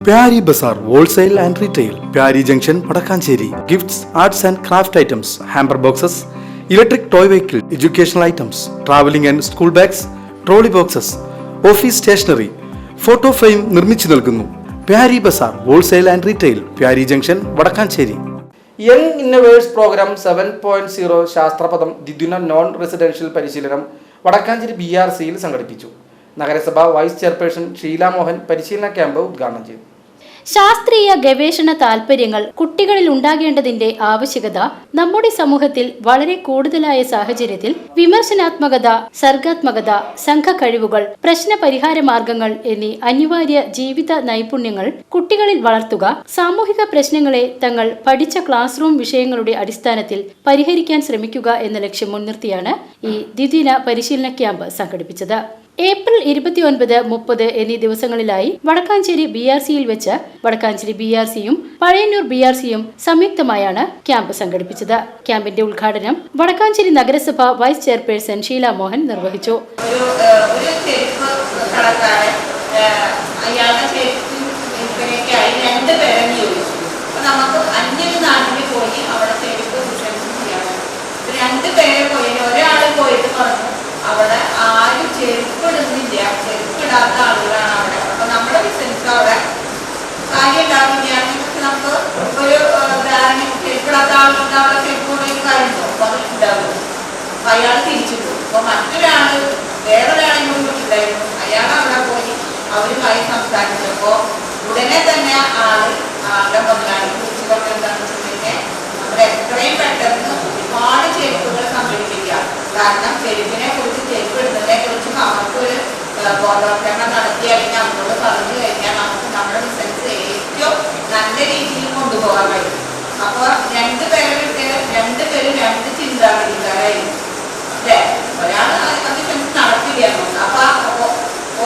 Pyari Bazaar Wholesale and Retail, Pyari Junction, Padakkancherry. Gifts, arts and craft items, hamper boxes, electric toy vehicle, educational items, traveling and school bags, trolley boxes, office stationery, photo frame നിർമ്മിച്ചു നൽകുന്നു. Pyari Bazaar Wholesale and Retail, Pyari Junction, Padakkancherry. Young innovators programme 7.0 ശാസ്ത്രപദം ദ്വിദിന non residential പരിശീലനം വടക്കാഞ്ചേരി BRCയിൽ സംഘടിപ്പിച്ചു. നഗരസഭ vice chairperson Sheela Mohan പരിശീലന camp ഉദ്ഘാടനം ചെയ്തു. ശാസ്ത്രീയ ഗവേഷണ താൽപര്യങ്ങൾ കുട്ടികളിൽ ഉണ്ടാകേണ്ടതിന്റെ ആവശ്യകത നമ്മുടെ സമൂഹത്തിൽ വളരെ കൂടുതലായ സാഹചര്യത്തിൽ വിമർശനാത്മകത, സർഗാത്മകത, സംഘകഴിവുകൾ, പ്രശ്ന പരിഹാര മാർഗങ്ങൾ എന്നീ അനിവാര്യ ജീവിത നൈപുണ്യങ്ങൾ കുട്ടികളിൽ വളർത്തുക, സാമൂഹിക പ്രശ്നങ്ങളെ തങ്ങൾ പഠിച്ച ക്ലാസ് റൂം വിഷയങ്ങളുടെ അടിസ്ഥാനത്തിൽ പരിഹരിക്കാൻ ശ്രമിക്കുക എന്ന ലക്ഷ്യം മുൻനിർത്തിയാണ് ഈ ദ്വിദിന പരിശീലന ക്യാമ്പ് സംഘടിപ്പിച്ചത്. ഏപ്രിൽ 29, 30 എന്നീ ദിവസങ്ങളിലായി വടക്കാഞ്ചേരി BRCയിൽ വെച്ച് വടക്കാഞ്ചേരി BRCയും പഴയന്നൂർ BRCയും സംയുക്തമായാണ് ക്യാമ്പ് സംഘടിപ്പിച്ചത്. ക്യാമ്പിന്റെ ഉദ്ഘാടനം വടക്കാഞ്ചേരി നഗരസഭ വൈസ് ചെയർപേഴ്സൺ ഷീല മോഹൻ നിർവഹിച്ചു. അവിടെ ആരും ചെരുപ്പിടുന്നില്ല, ചെരുപ്പിടാത്ത ആളുകളാണ് അവിടെ. അപ്പൊ നമ്മുടെ ബിസിനസ് അവിടെ കാര്യം ഉണ്ടാവുകയാണെങ്കിൽ നമുക്ക് ഒരു ചെരുപ്പിടാത്ത ആളുകളുടെ അവിടെ ചെരുപ്പ് കാര്യമുണ്ടോ? അപ്പൊ അത് ഉണ്ടാവും. അപ്പൊ അയാൾ തിരിച്ചു പോകും. അപ്പൊ മറ്റൊരാള് വേറൊരാളെ കൂടി വിട്ടിട്ടുണ്ടായിരുന്നു. അയാൾ അവിടെ പോയി അവരുമായി സംസാരിച്ചപ്പോ ഉടനെ തന്നെ ആളുടെ മുതലാളി കുറിച്ച് പറഞ്ഞെന്താണെന്ന് വെച്ചിട്ടുണ്ടെങ്കിൽ നമ്മൾ എത്രയും പെട്ടെന്ന് ഒരുപാട് ചെരുപ്പുകൾ സംഘടിപ്പിക്കുക. കാരണം ചെരുപ്പിനെ കുറിച്ച്, ചെരുപ്പ് ഇടുന്നതിനെ കുറിച്ച് നമുക്കൊരു ബോധവൽക്കരണം നടത്തി കഴിഞ്ഞാൽ നമ്മളോട് പറഞ്ഞു കഴിഞ്ഞാൽ നമുക്ക് നമ്മുടെ ബിസിനസ് ഏറ്റവും നല്ല രീതിയിൽ കൊണ്ടുപോകാൻ കഴിയും. അപ്പൊ രണ്ടുപേരും രണ്ട് ചിന്താഗതിക്കാരായിരുന്നു അല്ലേ? ഒരാൾ അത് ബിസിനസ് നടത്തുകയാണ്. അപ്പൊ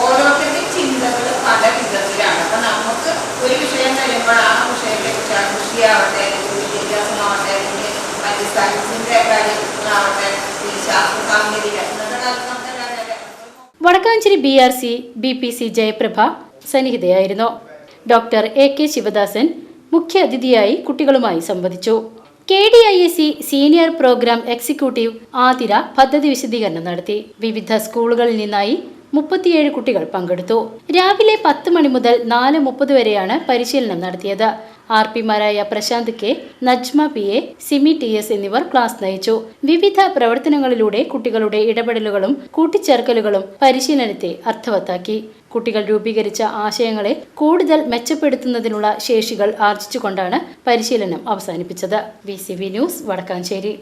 ഓരോരുത്തരുടെയും ചിന്തകൾ പല വിധത്തിലാണ്. അപ്പൊ നമുക്ക് ഒരു വിഷയം കഴിയുമ്പോൾ ആ വിഷയത്തെ കുറിച്ചാണ്, കൃഷിയാവട്ടെ, വിദ്യാഭ്യാസമാവട്ടെ, അല്ലെങ്കിൽ മറ്റ് സയൻസിന്റെ കാര്യങ്ങളാവട്ടെ, ശാസ്ത്ര സാങ്കേതിക വടക്കാഞ്ചേരി BRC BPC ജയപ്രഭ സന്നിഹിതയായിരുന്നു. ഡോക്ടർ AK ശിവദാസൻ മുഖ്യ അതിഥിയായി കുട്ടികളുമായി സംവദിച്ചു. KDISC senior programme executive Athira പദ്ധതി വിശദീകരണം നടത്തി. വിവിധ സ്കൂളുകളിൽ നിന്നായി 37 കുട്ടികൾ പങ്കെടുത്തു. രാവിലെ 10 മണി മുതൽ 4:30 വരെയാണ് പരിശീലനം നടത്തിയത്. RPമാരായ Prashanth K, Najma PA, Simi TS എന്നിവർ ക്ലാസ് നയിച്ചു. വിവിധ പ്രവർത്തനങ്ങളിലൂടെ കുട്ടികളുടെ ഇടപെടലുകളും കൂട്ടിച്ചേർക്കലുകളും പരിശീലനത്തെ അർത്ഥവത്താക്കി. കുട്ടികൾ രൂപീകരിച്ച ആശയങ്ങളെ കൂടുതൽ മെച്ചപ്പെടുത്തുന്നതിനുള്ള ശേഷികൾ ആർജിച്ചുകൊണ്ടാണ് പരിശീലനം അവസാനിപ്പിച്ചത്. VCV news, Vadakkanchery.